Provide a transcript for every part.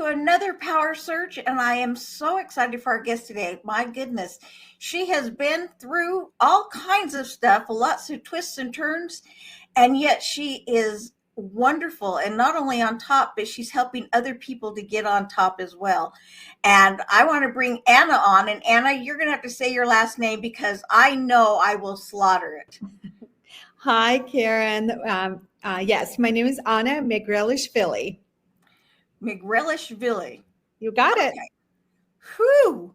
to another Power Search, and I am so excited for our guest today. My goodness, she has been through all kinds of stuff, lots of twists and turns, and yet she is wonderful and not only on top, but she's helping other people to get on top as well. And I want to bring Anna on. And Anna, you're going to have to say your last name because I know I will slaughter it. Hi, Karen. Yes, my name is Ana Megrelishvili. Megrelishvili. You got it. Whew.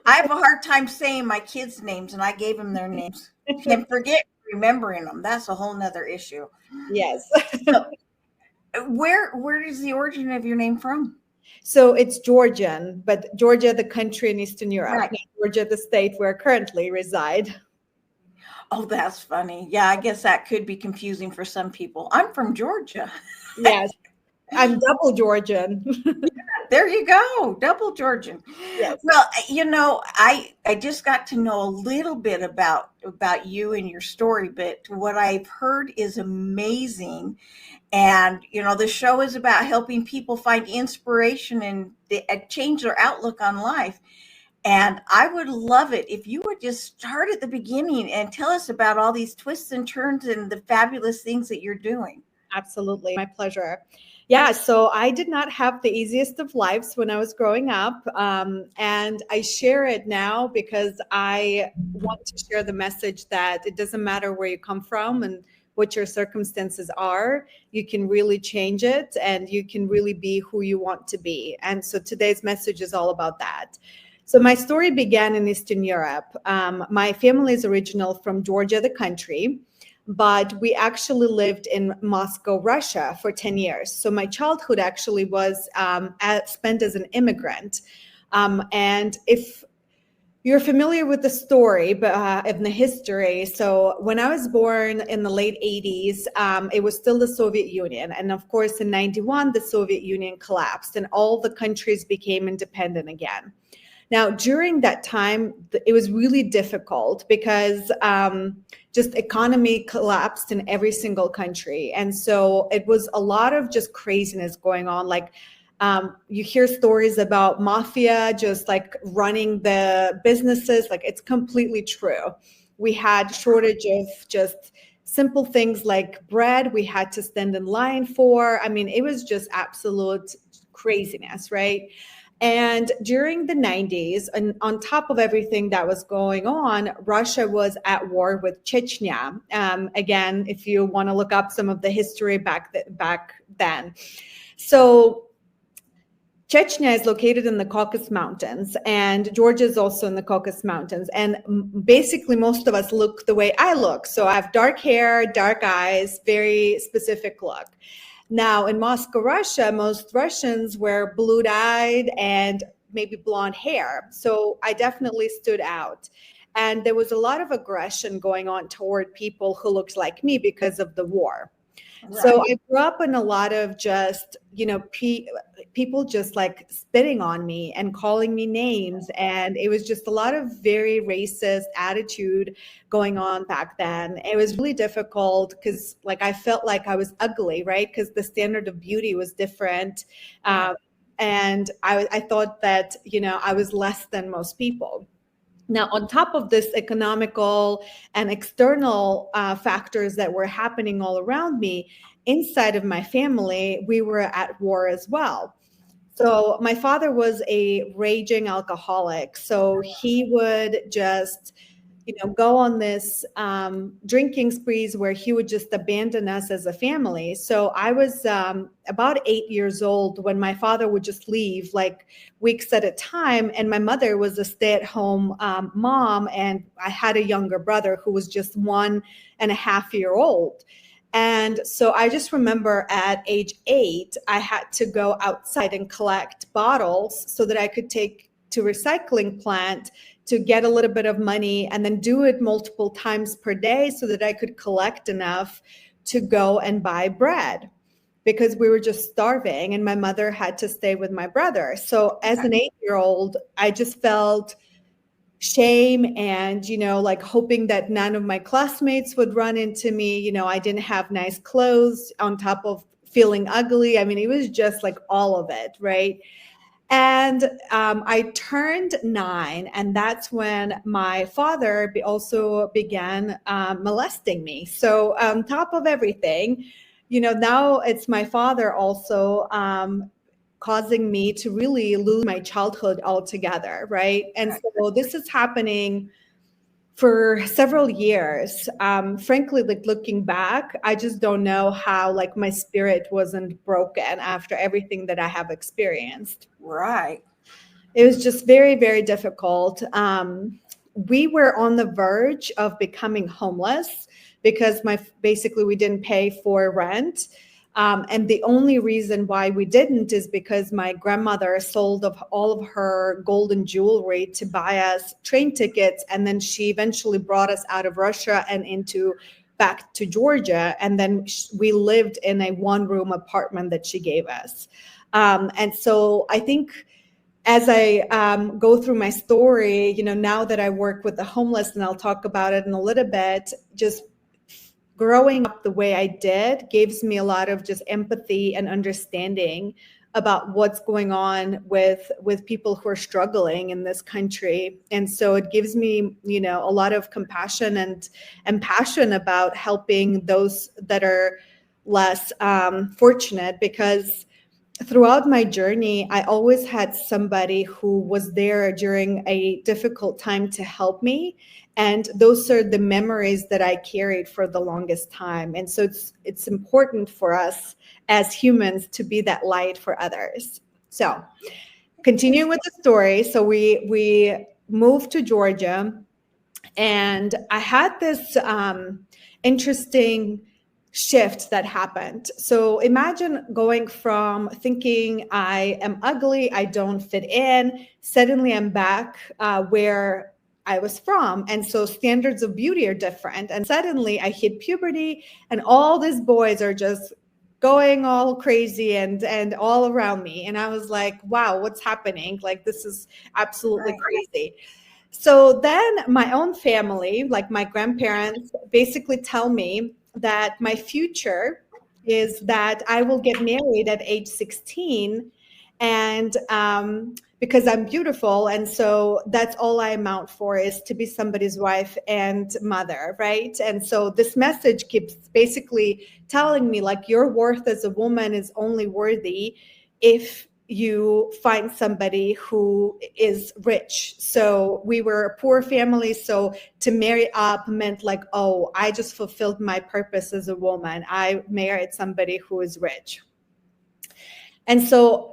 I have a hard time saying my kids' names, and I gave them their names. And forget remembering them. That's a whole nother issue. Yes. So, where is the origin of your name from? So it's Georgian, but Georgia, the country in Eastern Europe, Right. not Georgia, the state where I currently reside. Oh, that's funny. Yeah, I guess that could be confusing for some people. I'm from Georgia. Yes, I'm double Georgian. There you go, double Georgian. Yes. Well, I just got to know a little bit about you and your story, but what I've heard is amazing. And the show is about helping people find inspiration and change their outlook on life. And I would love it if you would just start at the beginning and tell us about all these twists and turns and the fabulous things that you're doing. Absolutely. My pleasure. Yeah, so I did not have the easiest of lives when I was growing up. And I share it now because I want to share the message that it doesn't matter where you come from and what your circumstances are, you can really change it and you can really be who you want to be. And so today's message is all about that. So my story began in Eastern Europe. My family is original from Georgia, the country, but we actually lived in Moscow, Russia for 10 years. So my childhood actually was spent as an immigrant. And if you're familiar with the story and the history, so when I was born in the late 80s, it was still the Soviet Union. And of course, in 91, the Soviet Union collapsed and all the countries became independent again. Now, during that time, it was really difficult because just economy collapsed in every single country. And so it was a lot of just craziness going on. Like you hear stories about mafia just like running the businesses. Like it's completely true. We had shortage of just simple things like bread we had to stand in line for. I mean, it was just absolute craziness, right? And during the 90s, and on top of everything that was going on, Russia was at war with Chechnya. Again, if you want to look up some of the history back then. So Chechnya is located in the Caucasus Mountains, and Georgia is also in the Caucasus Mountains. And basically, most of us look the way I look. So I have dark hair, dark eyes, very specific look. Now, in Moscow, Russia, most Russians were blue-eyed and maybe blonde hair. So I definitely stood out. And there was a lot of aggression going on toward people who looked like me because of the war. Right. So I grew up in a lot of just, people just like spitting on me and calling me names. And it was just a lot of very racist attitude going on back then. It was really difficult because like I felt like I was ugly, right? Because the standard of beauty was different. And I thought that, I was less than most people. Now, on top of this economical and external factors that were happening all around me, inside of my family, we were at war as well. So my father was a raging alcoholic. So he would just, go on this drinking sprees where he would just abandon us as a family. So I was about 8 years old when my father would just leave like weeks at a time. And my mother was a stay-at-home mom. And I had a younger brother who was just 1.5 years old. And so I just remember at age 8, I had to go outside and collect bottles so that I could take to recycling plant to get a little bit of money and then do it multiple times per day so that I could collect enough to go and buy bread because we were just starving and my mother had to stay with my brother. So as an 8-year-old, I just felt shame and, like hoping that none of my classmates would run into me. I didn't have nice clothes on top of feeling ugly. I mean, it was just like all of it, right? And I turned 9, and that's when my father also began molesting me. So on top of everything, now it's my father also causing me to really lose my childhood altogether, right? And so this is happening for several years. Frankly, like looking back, I just don't know how like my spirit wasn't broken after everything that I have experienced. Right. It was just very, very difficult. We were on the verge of becoming homeless because basically we didn't pay for rent. And the only reason why we didn't is because my grandmother sold all of her golden jewelry to buy us train tickets. And then she eventually brought us out of Russia and back to Georgia. And then we lived in a 1-room apartment that she gave us. And so I think as I go through my story, now that I work with the homeless, and I'll talk about it in a little bit, just growing up the way I did gives me a lot of just empathy and understanding about what's going on with people who are struggling in this country. And so it gives me, a lot of compassion and passion about helping those that are less fortunate, because throughout my journey, I always had somebody who was there during a difficult time to help me. And those are the memories that I carried for the longest time. And so it's important for us as humans to be that light for others. So continuing with the story. So we moved to Georgia, and I had this interesting shift that happened. So imagine going from thinking I am ugly, I don't fit in, suddenly I'm back where I was from. And so standards of beauty are different. And suddenly I hit puberty, and all these boys are just going all crazy and all around me. And I was like, wow, what's happening? Like, this is absolutely crazy. So then my own family, like my grandparents, basically tell me that my future is that I will get married at age 16, and because I'm beautiful. And so that's all I amount for, is to be somebody's wife and mother, right? And so this message keeps basically telling me, like, your worth as a woman is only worthy if you find somebody who is rich. So we were a poor family. So to marry up meant like, oh, I just fulfilled my purpose as a woman. I married somebody who is rich. And so,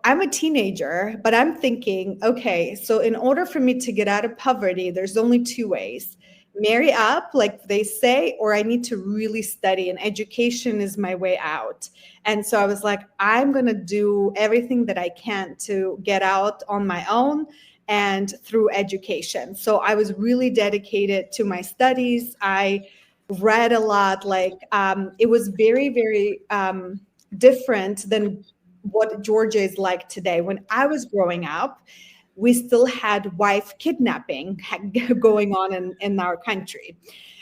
I'm a teenager, but I'm thinking, okay, so in order for me to get out of poverty, there's only 2 ways. Marry up, like they say, or I need to really study, and education is my way out. And so I was like, I'm going to do everything that I can to get out on my own and through education. So I was really dedicated to my studies. I read a lot. Like it was very, very different than what Georgia is like today. When I was growing up, we still had wife kidnapping going on in our country.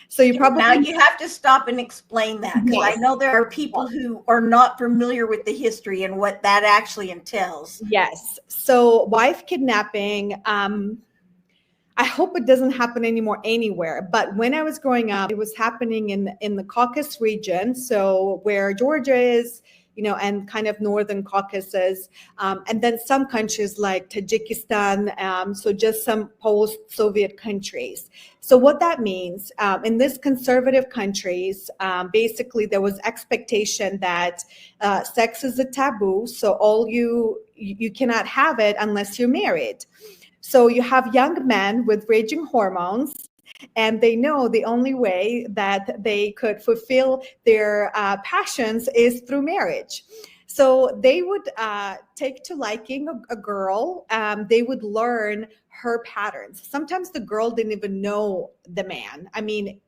So you probably now you have to stop and explain that, because I know there are people who are not familiar with the history and what that actually entails. Yes. So wife kidnapping, I hope it doesn't happen anymore anywhere. But when I was growing up, it was happening in the Caucasus region. So where Georgia is, and kind of northern Caucasus, and then some countries like Tajikistan, so just some post-Soviet countries. So what that means, in these conservative countries, basically there was expectation that sex is a taboo, so you cannot have it unless you're married. So you have young men with raging hormones, and they know the only way that they could fulfill their passions is through marriage. So they would take to liking a girl. They would learn her patterns. Sometimes the girl didn't even know the man. I mean,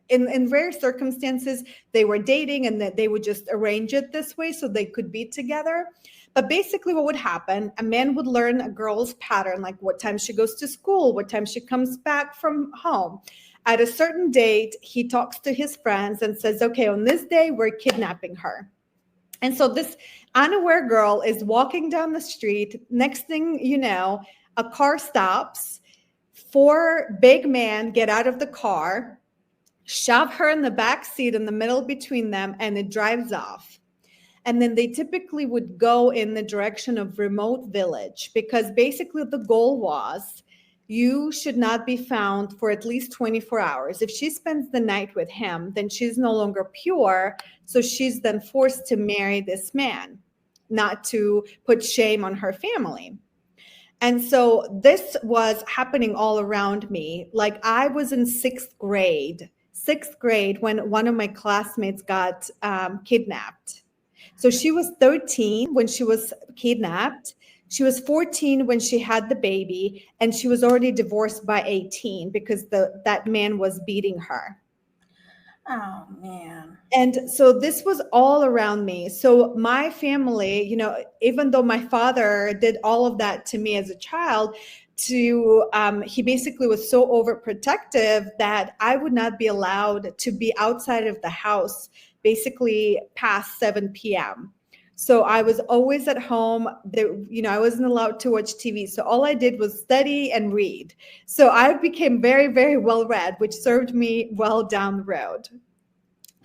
in rare circumstances, they were dating, and that they would just arrange it this way so they could be together. But basically what would happen, a man would learn a girl's pattern, like what time she goes to school, what time she comes back from home. At a certain date, he talks to his friends and says, okay, on this day, we're kidnapping her. And so this Unaware girl is walking down the street. Next thing you know, a car stops. Four big men get out of the car, shove her in the back seat in the middle between them, and it drives off. And then they typically would go in the direction of remote village, because basically the goal was you should not be found for at least 24 hours. If she spends the night with him, then she's no longer pure. So she's then forced to marry this man, not to put shame on her family. And so this was happening all around me. Like, I was in sixth grade when one of my classmates got kidnapped. So she was 13 when she was kidnapped. She was 14 when she had the baby, and she was already divorced by 18 because that man was beating her. Oh, man. And so this was all around me. So my family, even though my father did all of that to me as a child, he basically was so overprotective that I would not be allowed to be outside of the house basically past 7 p.m. So I was always at home. I wasn't allowed to watch TV. So all I did was study and read. So I became very, very well read, which served me well down the road.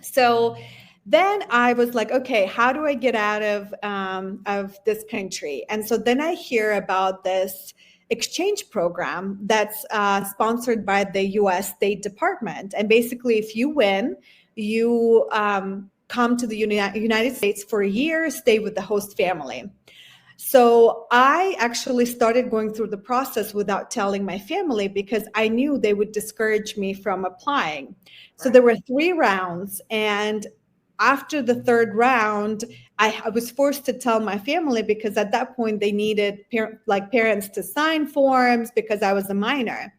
So then I was like, okay, how do I get out of this country? And so then I hear about this exchange program that's sponsored by the U.S. State Department. And basically, if you win, you come to the United States for a year, stay with the host family. So I actually started going through the process without telling my family, because I knew they would discourage me from applying. So there were 3 rounds. And after the 3rd round, I was forced to tell my family, because at that point they needed parents to sign forms because I was a minor.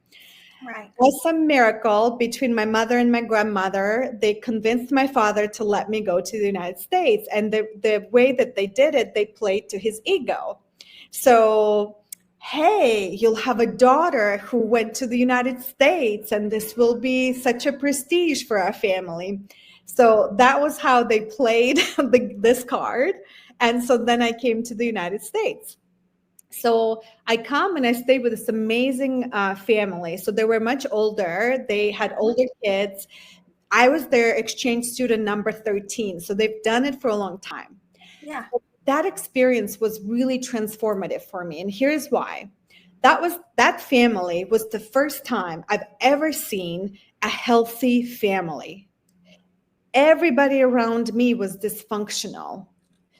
Right. By some miracle, between my mother and my grandmother, they convinced my father to let me go to the United States. And the way that they did it, they played to his ego. So, hey, you'll have a daughter who went to the United States, and this will be such a prestige for our family. So that was how they played this card. And so then I came to the United States. So I come and I stay with this amazing family. So they were much older. They had older kids. I was their exchange student number 13. So they've done it for a long time. Yeah. That experience was really transformative for me. And here's why. That family was the first time I've ever seen a healthy family. Everybody around me was dysfunctional.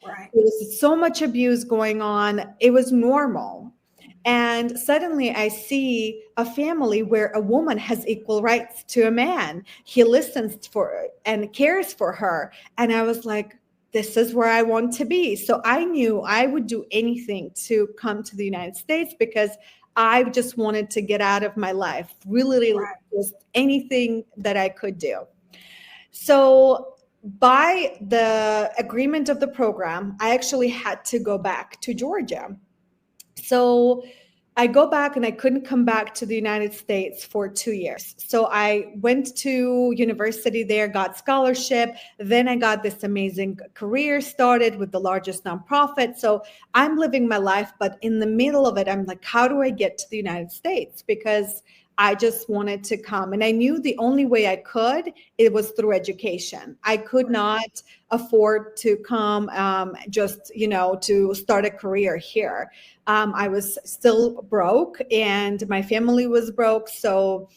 Right. There was so much abuse going on. It was normal. And suddenly I see a family where a woman has equal rights to a man. He listens for her and cares for her. And I was like, this is where I want to be. So I knew I would do anything to come to the United States, because I just wanted to get out of my life, really, just anything that I could do. So by the agreement of the program, I actually had to go back to Georgia. So I go back, and I couldn't come back to the United States for 2 years. So I went to university there, got scholarship. Then I got this amazing career started with the largest nonprofit. So I'm living my life, but in the middle of it, I'm like, how do I get to the United States? Because I just wanted to come. And I knew the only way I could, it was through education. I could not afford to come to start a career here. I was still broke, and my family was broke. So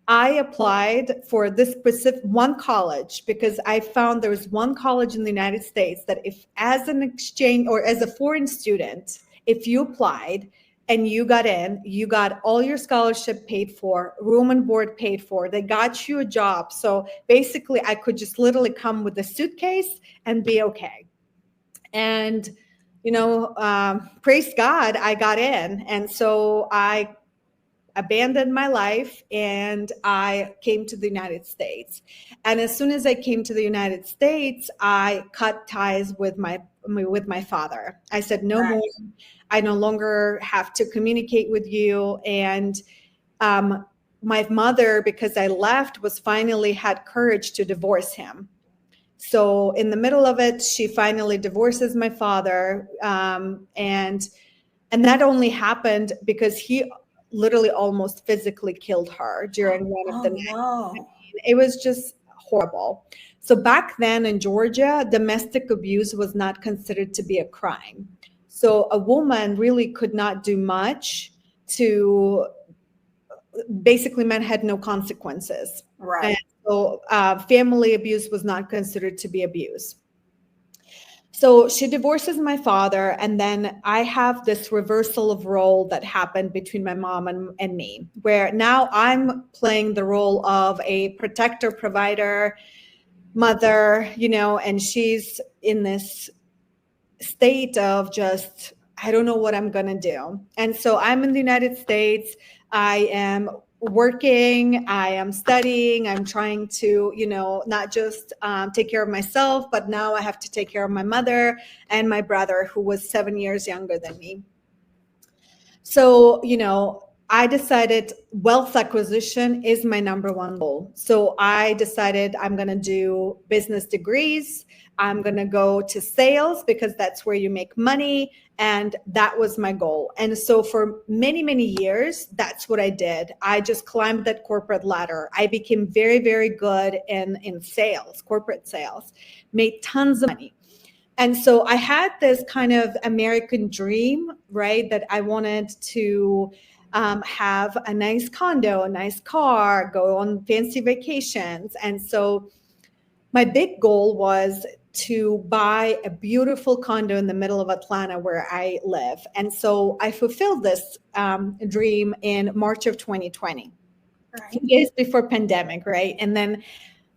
I applied for this specific one college, because I found there was one college in the United States that, if as an exchange or as a foreign student, if you applied and you got in, you got all your scholarship paid for, room and board paid for. They got you a job. So basically, I could just literally come with a suitcase and be okay. And, praise God, I got in. And so I abandoned my life and I came to the United States. And as soon as I came to the United States, I cut ties with my father. I said, no more. I no longer have to communicate with you. And my mother, because I left, was finally had courage to divorce him. So in the middle of it, she finally divorces my father. And that only happened because he literally almost physically killed her during one of Oh the nights. no. It was just horrible. So back then in Georgia, domestic abuse was not considered to be a crime. So a woman really could not do much to, basically, men had no consequences. And Right. so family abuse was not considered to be abuse. So she divorces my father, and then I have this reversal of role that happened between my mom and me, where now I'm playing the role of a protector, provider, mother, and she's in this state of just, I don't know what I'm going to do. And so I'm in the United States. I am working, I am studying, I'm trying to, not just take care of myself, but now I have to take care of my mother and my brother, who was 7 years younger than me. So, I decided wealth acquisition is my number one goal. So I decided I'm going to do business degrees. I'm going to go to sales because that's where you make money. And that was my goal. And so for many, many years, that's what I did. I just climbed that corporate ladder. I became very, very good in sales, corporate sales, made tons of money. And so I had this kind of American dream, right? That I wanted to have a nice condo, a nice car, go on fancy vacations. And so my big goal was to buy a beautiful condo in the middle of Atlanta where I live. And so I fulfilled this dream in March of 2020, a Right. few days before pandemic, right? And then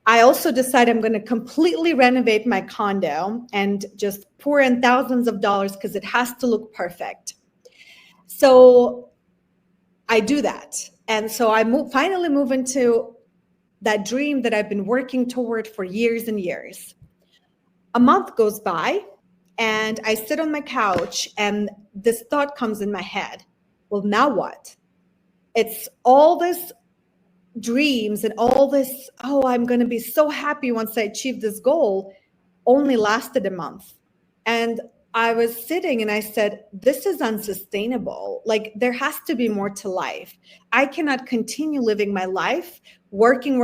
I also decided I'm going to completely renovate my condo and just pour in thousands of dollars because it has to look perfect. So I do that. And so I finally move into that dream that I've been working toward for years and years. A month goes by and I sit on my couch and this thought comes in my head. Well, now what? It's all this dreams and all this, oh, I'm going to be so happy once I achieve this goal, only lasted a month. And I was sitting and I said, this is unsustainable. Like, there has to be more to life. I cannot continue living my life working,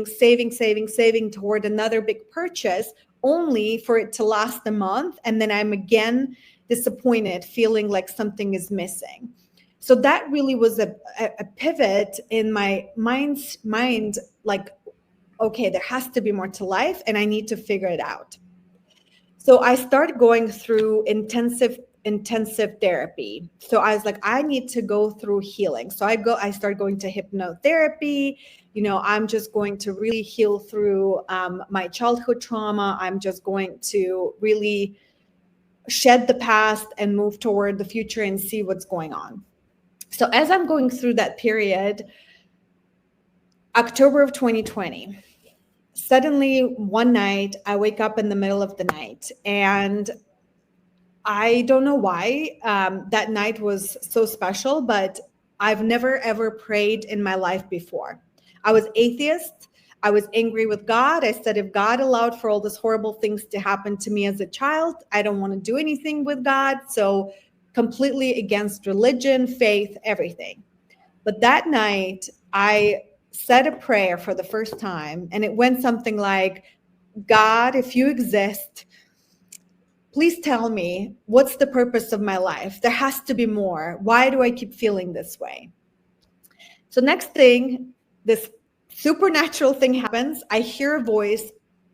saving toward another big purchase, only for it to last a month. And then I'm again disappointed, feeling like something is missing. So that really was a pivot in my mind, like, okay, there has to be more to life and I need to figure it out. So I started going through intensive therapy. So I was like, I need to go through healing. So I started going to hypnotherapy. I'm just going to really heal through my childhood trauma. I'm just going to really shed the past and move toward the future and see what's going on. So as I'm going through that period, October of 2020, suddenly one night I wake up in the middle of the night, and I don't know why that night was so special, but I've never ever prayed in my life before. I was atheist. I was angry with God. I said, if God allowed for all these horrible things to happen to me as a child, I don't want to do anything with God. So completely against religion, faith, everything. But that night, I said a prayer for the first time, and it went something like, God, if you exist, please tell me, what's the purpose of my life? There has to be more. Why do I keep feeling this way? So next thing, this supernatural thing happens. I hear a voice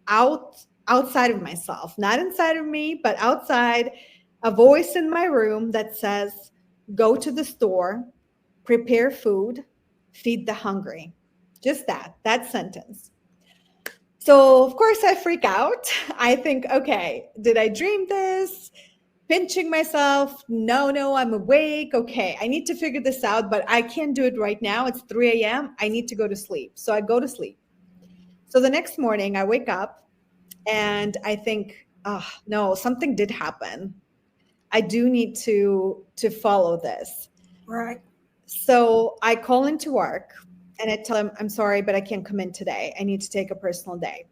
outside of myself, not inside of me, but outside, a voice in my room that says, go to the store, prepare food, feed the hungry. Just that sentence. So of course I freak out. I think, okay, did I dream this? Pinching myself. No, I'm awake. Okay, I need to figure this out, but I can't do it right now. It's 3 a.m. I need to go to sleep. So I go to sleep. So the next morning I wake up and I think, oh no, something did happen. I do need to follow this. Right. So I call into work and I tell him, I'm sorry, but I can't come in today. I need to take a personal day.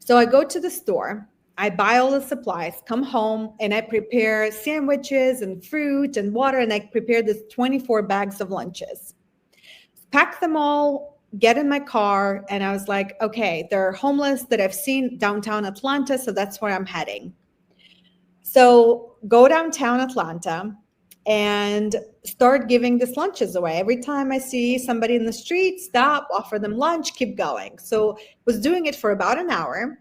So I go to the store, I buy all the supplies, come home, and I prepare sandwiches and fruit and water, and I prepare this 24 bags of lunches. Pack them all, get in my car, and I was like, okay, there are homeless that I've seen downtown Atlanta, so that's where I'm heading. So go downtown Atlanta and start giving these lunches away. Every time I see somebody in the street, stop, offer them lunch, keep going. So was doing it for about an hour.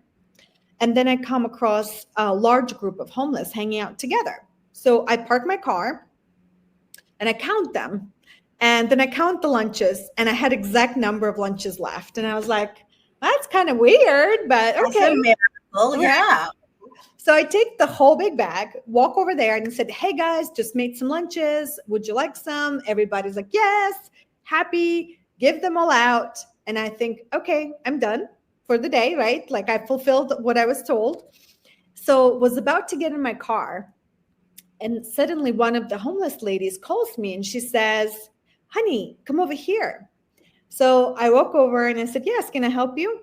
And then I come across a large group of homeless hanging out together. So I park my car and I count them. And then I count the lunches, and I had exact number of lunches left. And I was like, that's kind of weird, but okay. That's a miracle, yeah. So I take the whole big bag, walk over there and said, hey guys, just made some lunches. Would you like some? Everybody's like, yes, happy, give them all out. And I think, okay, I'm done for the day, right? Like I fulfilled what I was told. So was about to get in my car. And suddenly one of the homeless ladies calls me and she says, honey, come over here. So I walk over and I said, yes, can I help you?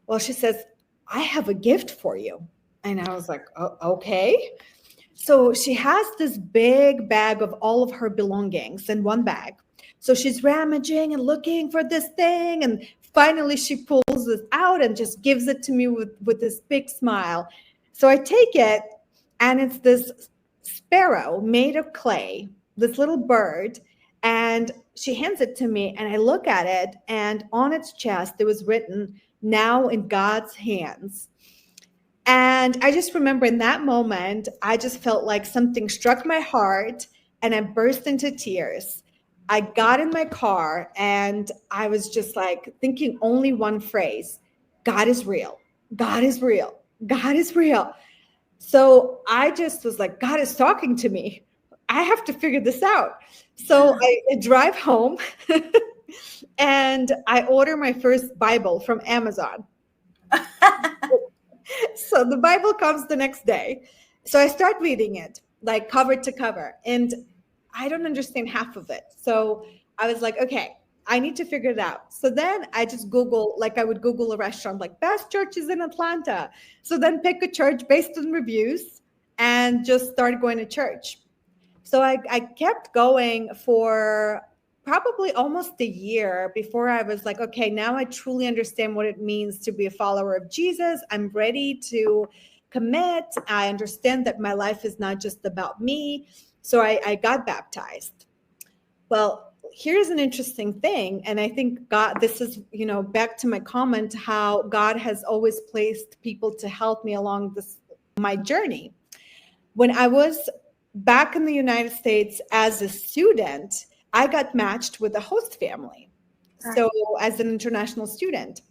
Well, she says, I have a gift for you. And I was like, oh, okay. So she has this big bag of all of her belongings in one bag. So she's rummaging and looking for this thing. And finally she pulls this out and just gives it to me with this big smile. So I take it, and it's this sparrow made of clay, this little bird. And she hands it to me, and I look at it, and on its chest, it was written, now in God's hands. And I just remember in that moment, I just felt like something struck my heart, and I burst into tears. I got in my car, and I was just like thinking only one phrase, God is real. God is real. God is real. So I just was like, God is talking to me. I have to figure this out. So I drive home and I order my first Bible from Amazon. So the Bible comes the next day. So I start reading it, like cover to cover, and I don't understand half of it. So I was like, okay, I need to figure it out. So then I just Google, like I would Google a restaurant, like best churches in Atlanta. So then pick a church based on reviews and just start going to church. So I kept going for probably almost a year before I was like, okay, now I truly understand what it means to be a follower of Jesus. I'm ready to commit. I understand that my life is not just about me. So I got baptized. Well, here's an interesting thing. And I think God, this is, back to my comment, how God has always placed people to help me along my journey. When I was back in the United States as a student, I got matched with a host family. So as an international student.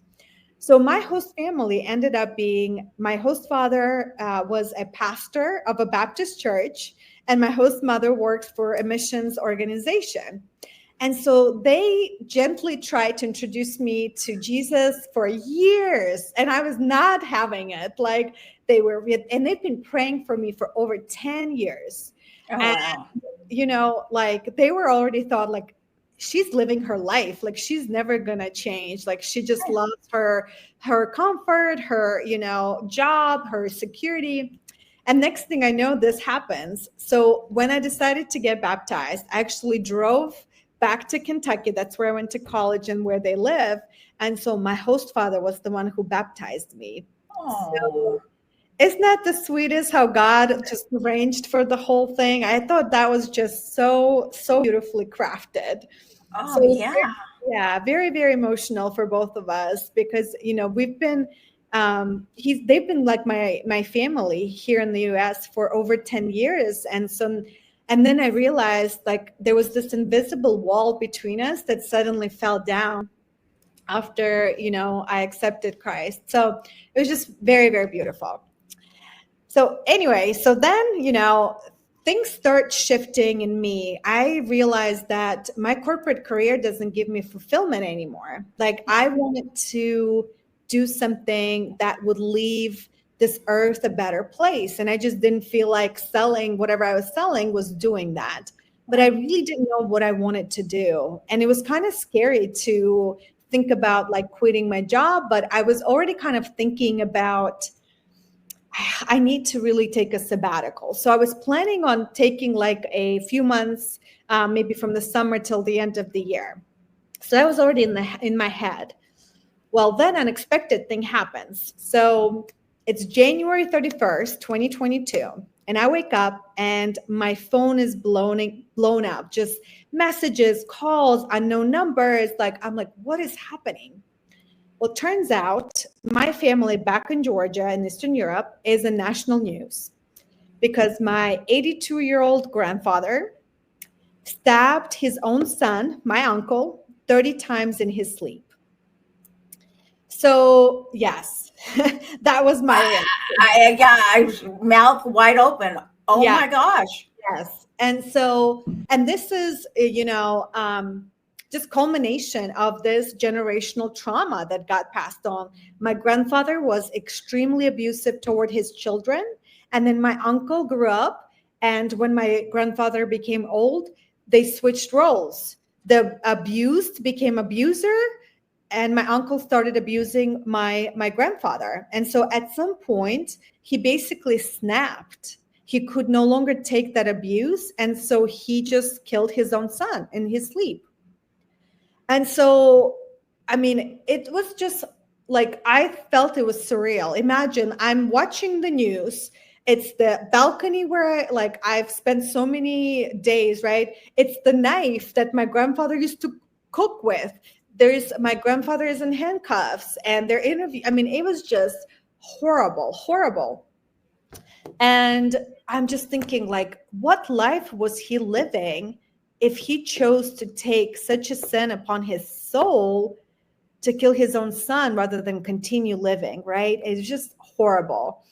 So my host family ended up being, my host father was a pastor of a Baptist church, and my host mother works for a missions organization. And so they gently tried to introduce me to Jesus for years, and I was not having it. Like and they've been praying for me for over 10 years. Oh, and, wow. like they were already thought like, she's living her life. Like she's never going to change. Like she just loves her comfort, her, job, her security. And next thing I know, this happens. So when I decided to get baptized, I actually drove back to Kentucky. That's where I went to college and where they live. And so my host father was the one who baptized me. Oh. So, isn't that the sweetest how God just arranged for the whole thing? I thought that was just so beautifully crafted. Oh, So yeah. very, very emotional for both of us because, we've been, they've been like my family here in the US for over 10 years. And then I realized like there was this invisible wall between us that suddenly fell down after, I accepted Christ. So it was just very, very beautiful. So anyway, so then, things start shifting in me. I realized that my corporate career doesn't give me fulfillment anymore. Like I wanted to do something that would leave this earth a better place. And I just didn't feel like selling whatever I was selling was doing that. But I really didn't know what I wanted to do. And it was kind of scary to think about like quitting my job, but I was already kind of thinking about I need to really take a sabbatical. So I was planning on taking like a few months, maybe from the summer till the end of the year. So that was already in my head. Well, then unexpected thing happens. So it's January 31st, 2022. And I wake up and my phone is blown up, just messages, calls, unknown numbers. Like, I'm like, what is happening? Well, it turns out my family back in Georgia in Eastern Europe is in national news because my 82-year-old grandfather stabbed his own son, my uncle, 30 times in his sleep. So yes, that was my reaction. I was mouth wide open. Oh Yeah, my gosh. yes. And this is, just culmination of this generational trauma that got passed on. My grandfather was extremely abusive toward his children. And then my uncle grew up. And when my grandfather became old, they switched roles. The abused became abuser, and my uncle started abusing my grandfather. And so at some point, he basically snapped. He could no longer take that abuse. And so he just killed his own son in his sleep. And so, I mean, it was just like, I felt it was surreal. Imagine I'm watching the news. It's the balcony where I've spent so many days, right? It's the knife that my grandfather used to cook with. My grandfather is in handcuffs and they're interviewing. I mean, it was just horrible, horrible. And I'm just thinking, like, what life was he living if he chose to take such a sin upon his soul to kill his own son rather than continue living, right? It's just horrible.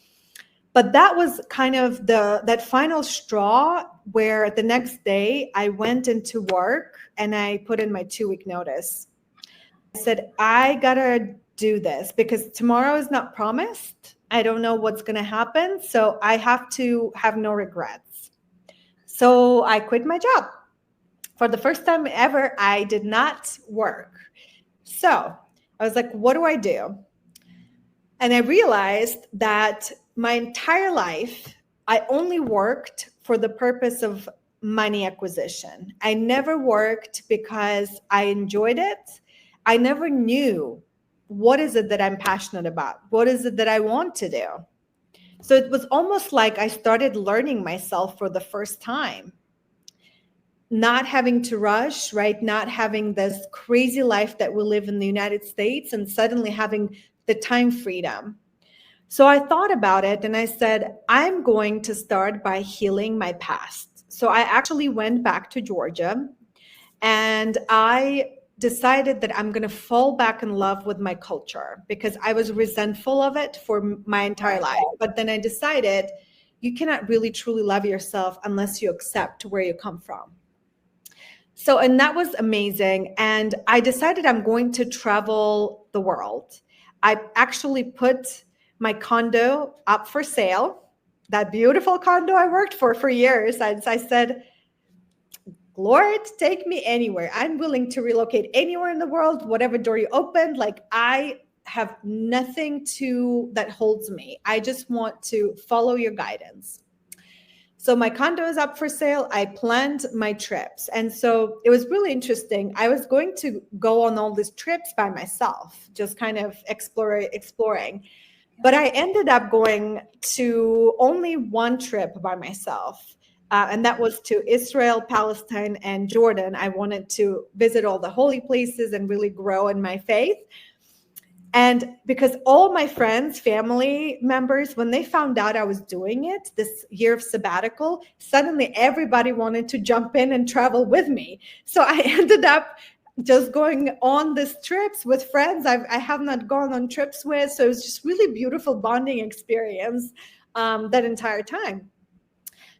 But that was kind of that final straw where the next day I went into work and I put in my 2-week notice. I said, I gotta do this because tomorrow is not promised. I don't know what's gonna happen. So I have to have no regrets. So I quit my job. For the first time ever, I did not work. So I was like, what do I do? And I realized that my entire life, I only worked for the purpose of money acquisition. I never worked because I enjoyed it. I never knew what is it that I'm passionate about? What is it that I want to do? So it was almost like I started learning myself for the first time. Not having to rush, right? Not having this crazy life that we live in the United States and suddenly having the time freedom. So I thought about it and I said, I'm going to start by healing my past. So I actually went back to Georgia and I decided that I'm going to fall back in love with my culture because I was resentful of it for my entire life. But then I decided you cannot really truly love yourself unless you accept where you come from. So, and that was amazing. And I decided I'm going to travel the world. I actually put my condo up for sale, that beautiful condo I worked for years. I said, Lord, take me anywhere. I'm willing to relocate anywhere in the world, whatever door you opened. Like, I have nothing that holds me. I just want to follow your guidance. So my condo is up for sale. I planned my trips. And so it was really interesting. I was going to go on all these trips by myself, just kind of exploring. But I ended up going to only one trip by myself. And that was to Israel, Palestine, and Jordan. I wanted to visit all the holy places and really grow in my faith. And because all my friends, family members, when they found out I was doing it, this year of sabbatical, suddenly everybody wanted to jump in and travel with me. So I ended up just going on these trips with friends I have not gone on trips with. So it was just really beautiful bonding experience that entire time.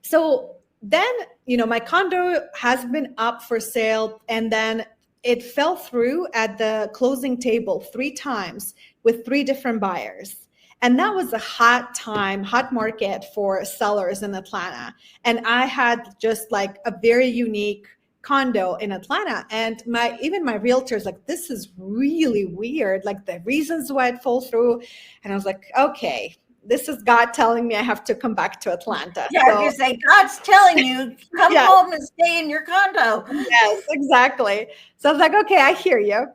So then, my condo has been up for sale, and then it fell through at the closing table 3 times with 3 different buyers. And that was a hot market for sellers in Atlanta. And I had just like a very unique condo in Atlanta. And even my realtor's like, this is really weird. Like the reasons why it fell through. And I was like, okay, this is God telling me I have to come back to Atlanta. Yeah, So, you say God's telling you come yeah, home and stay in your condo. yes, exactly. So I was like, okay, I hear you.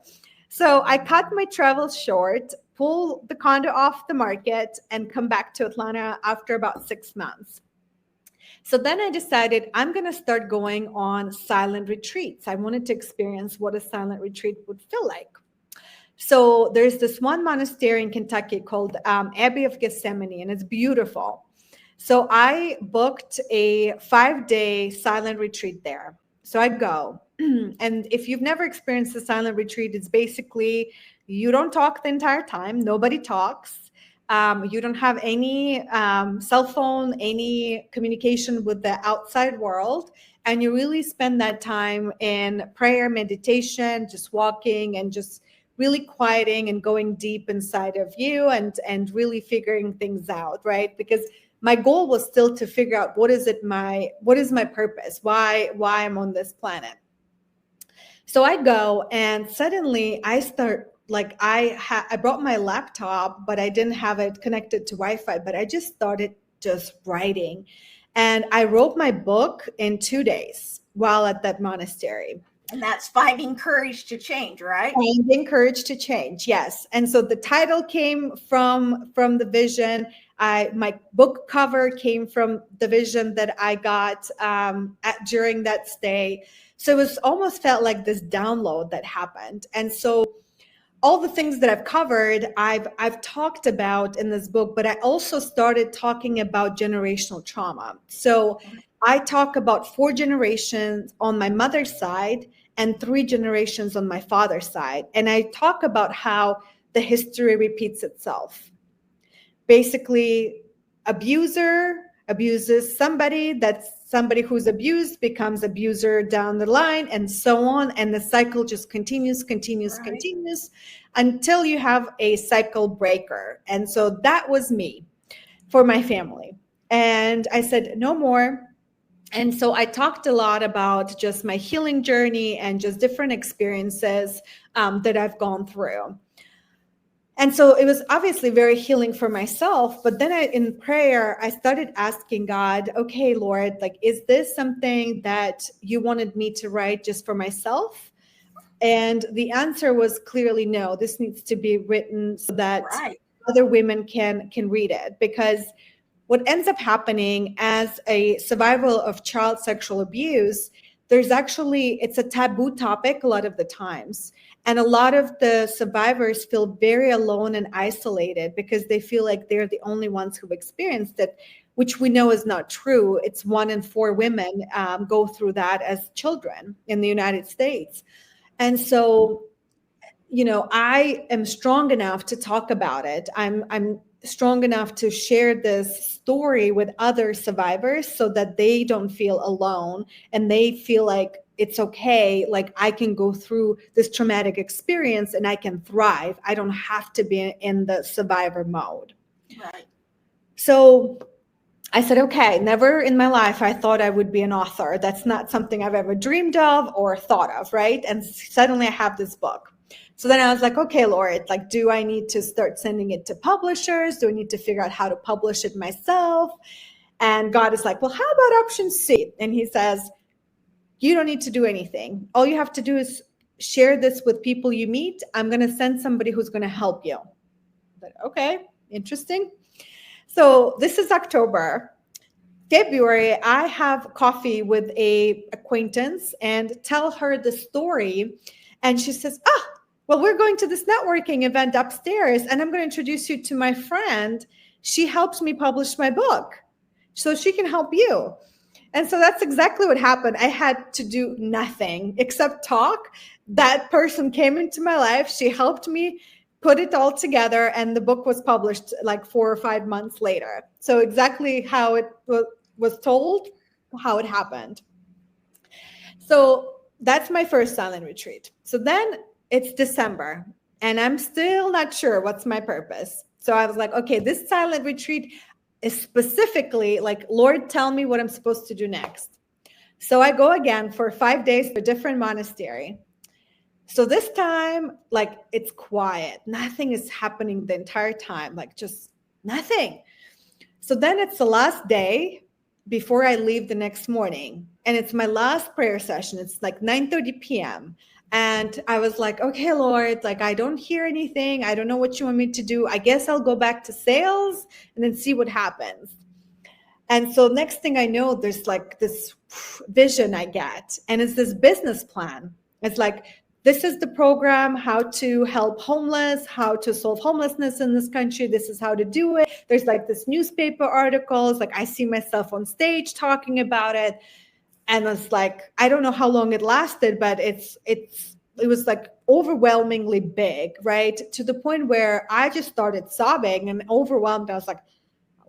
So I cut my travels short, pull the condo off the market, and come back to Atlanta after about 6 months. So then I decided I'm going to start going on silent retreats. I wanted to experience what a silent retreat would feel like. So there's this one monastery in Kentucky called Abbey of Gethsemane, and it's beautiful. So I booked a 5-day silent retreat there. So I go. And if you've never experienced a silent retreat, it's basically you don't talk the entire time. Nobody talks. You don't have any cell phone, any communication with the outside world. And you really spend that time in prayer, meditation, just walking and just really quieting and going deep inside of you and really figuring things out, right? Because my goal was still to figure out what is my purpose, why I'm on this planet. So I go and suddenly I start like I brought my laptop, but I didn't have it connected to Wi-Fi, but I just started just writing. And I wrote my book in 2 days while at that monastery. And that's finding courage to change, right? Finding courage to change, yes. And so the title came from the vision. My book cover came from the vision that I got during that stay. So it was almost felt like this download that happened. And so all the things that I've covered, I've talked about in this book, but I also started talking about generational trauma. So I talk about 4 generations on my mother's side and 3 generations on my father's side. And I talk about how the history repeats itself. Basically, abuser abuses somebody, that's somebody who's abused becomes abuser down the line, and so on. And the cycle just continues until you have a cycle breaker. And so that was me for my family. And I said, no more. And so I talked a lot about just my healing journey and just different experiences that I've gone through. And so it was obviously very healing for myself. But then in prayer, I started asking God, okay, Lord, like, is this something that you wanted me to write just for myself? And the answer was clearly no. This needs to be written so that other women can read it. Because what ends up happening as a survivor of child sexual abuse, it's a taboo topic a lot of the times. And a lot of the survivors feel very alone and isolated because they feel like they're the only ones who've experienced it, which we know is not true. It's 1 in 4 women go through that as children in the United States. And so, I am strong enough to talk about it. I'm strong enough to share this story with other survivors so that they don't feel alone and they feel like it's okay. Like, I can go through this traumatic experience and I can thrive. I don't have to be in the survivor mode. Right. So I said, okay, never in my life I thought I would be an author. That's not something I've ever dreamed of or thought of, right? And suddenly I have this book. So then I was like, okay, Lord, like, do I need to start sending it to publishers? Do I need to figure out how to publish it myself? And God is like, well, how about option C? And he says, you don't need to do anything. All you have to do is share this with people you meet. I'm going to send somebody who's going to help you. But okay, interesting. So this is October. February, I have coffee with a acquaintance and tell her the story. And she says, well, we're going to this networking event upstairs and I'm going to introduce you to my friend. She helps me publish my book, so she can help you. And so that's exactly what happened. I had to do nothing except talk. That person came into my life. She helped me put it all together, and the book was published like 4 or 5 months later. So exactly how it was told, how it happened. So that's my first silent retreat. So then it's December and I'm still not sure what's my purpose. So I was like, okay, this silent retreat is specifically like, Lord, tell me what I'm supposed to do next. So I go again for 5 days to a different monastery. So this time, like, it's quiet. Nothing is happening the entire time, like just nothing. So then it's the last day before I leave the next morning. And it's my last prayer session. It's like 9:30 p.m. And I was like, okay, Lord, like, I don't hear anything. I don't know what you want me to do. I guess I'll go back to sales and then see what happens. And so next thing I know, there's like this vision I get, and it's this business plan. It's like, this is the program, how to help homeless, how to solve homelessness in this country. This is how to do it. There's like this newspaper articles, like I see myself on stage talking about it. And it's like, I don't know how long it lasted, but it was like overwhelmingly big, right? To the point where I just started sobbing and overwhelmed. I was like,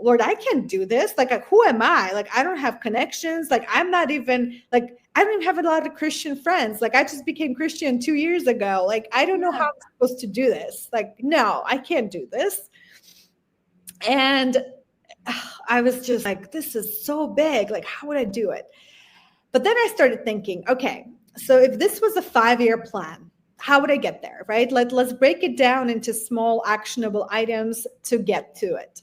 Lord, I can't do this. Like, who am I? Like, I don't have connections. Like, I'm not even, like, I don't even have a lot of Christian friends. Like, I just became Christian 2 years ago. Like, I don't know how I'm supposed to do this. Like, no, I can't do this. And I was just like, this is so big. Like, how would I do it? But then I started thinking, okay, so if this was a 5-year plan, how would I get there, right? Let's break it down into small actionable items to get to it.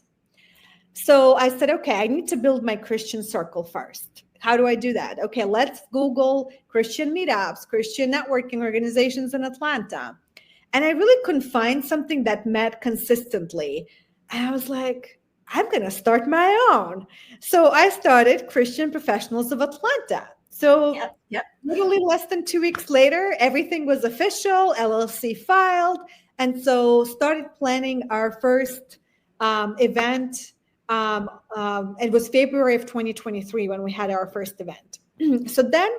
So I said, okay, I need to build my Christian circle first. How do I do that? Okay, let's Google Christian meetups, Christian networking organizations in Atlanta. And I really couldn't find something that met consistently. And I was like, I'm going to start my own. So I started Christian Professionals of Atlanta. So literally less than 2 weeks later, everything was official, LLC filed. And so started planning our first event. It was February of 2023 when we had our first event. So then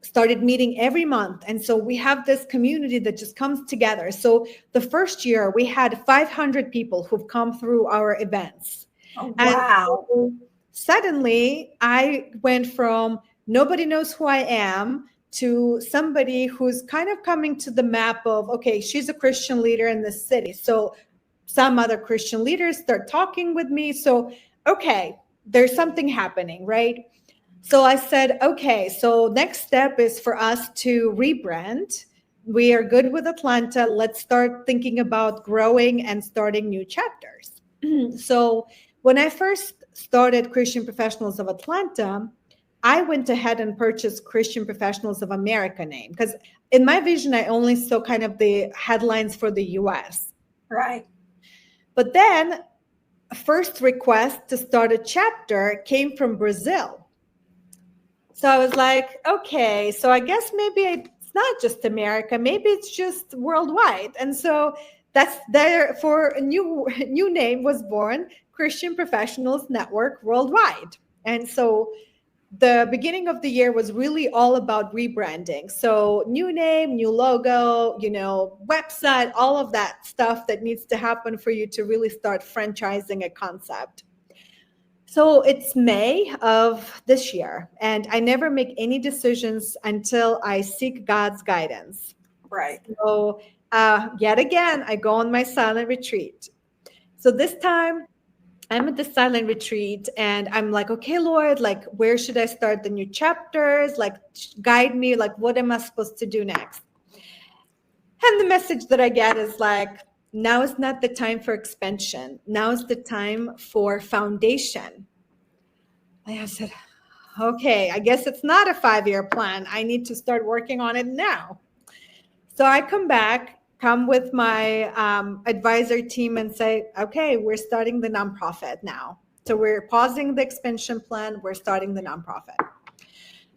started meeting every month. And so we have this community that just comes together. So the first year we had 500 people who've come through our events. Oh, wow. And so suddenly I went from nobody knows who I am to somebody who's kind of coming to the map of, okay, she's a Christian leader in this city. So some other Christian leaders start talking with me. So, okay, there's something happening, right? So I said, okay, so next step is for us to rebrand. We are good with Atlanta. Let's start thinking about growing and starting new chapters. So when I first started Christian Professionals of Atlanta, I went ahead and purchased Christian Professionals of America name, because in my vision, I only saw kind of the headlines for the US. Right. But then first request to start a chapter came from Brazil. So I was like, okay, so I guess maybe it's not just America, maybe it's just worldwide. And so that's there for a new name was born, Christian Professionals Network Worldwide. And so the beginning of the year was really all about rebranding. So new name, new logo, website, all of that stuff that needs to happen for you to really start franchising a concept. So it's May of this year, and I never make any decisions until I seek God's guidance. Right. So yet again, I go on my silent retreat. So this time I'm at the silent retreat and I'm like, okay, Lord, like, where should I start the new chapters? Like, guide me, like, what am I supposed to do next? And the message that I get is like, now is not the time for expansion. Now is the time for foundation. I said, okay, I guess it's not a 5-year plan. I need to start working on it now. So I come with my advisor team and say, okay, we're starting the nonprofit now. So we're pausing the expansion plan. We're starting the nonprofit.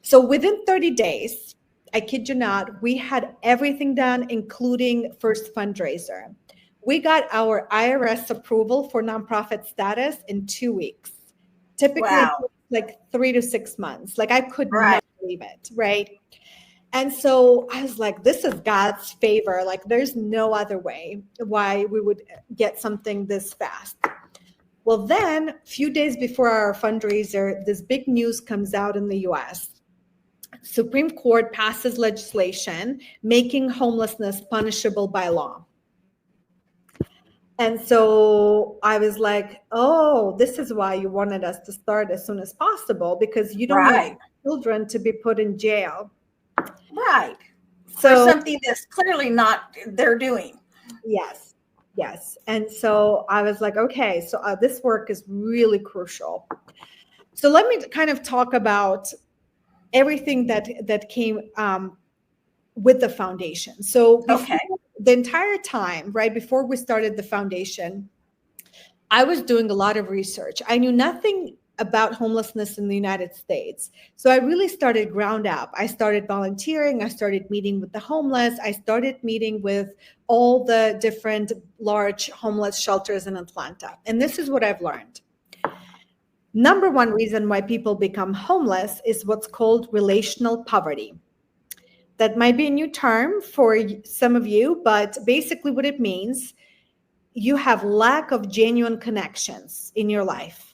So within 30 days, I kid you not, we had everything done, including first fundraiser. We got our IRS approval for nonprofit status in 2 weeks. Typically, Wow. like 3 to 6 months. Like, I could not believe it, right? And so I was like, this is God's favor. Like, there's no other way why we would get something this fast. Well, then a few days before our fundraiser, this big news comes out in the US. Supreme Court passes legislation making homelessness punishable by law. And so I was like, oh, this is why you wanted us to start as soon as possible, because you don't want children to be put in jail. Right. For So something that's clearly not they're doing. yes, yes. And so I was like, okay, so this work is really crucial. So let me kind of talk about everything that came with the foundation. So before Okay. the entire time, right before we started the foundation, I was doing a lot of research. I knew nothing about homelessness in the United States. So I really started ground up. I started volunteering. I started meeting with the homeless. I started meeting with all the different large homeless shelters in Atlanta. And this is what I've learned. Number one reason why people become homeless is what's called relational poverty. That might be a new term for some of you, but basically what it means, you have lack of genuine connections in your life.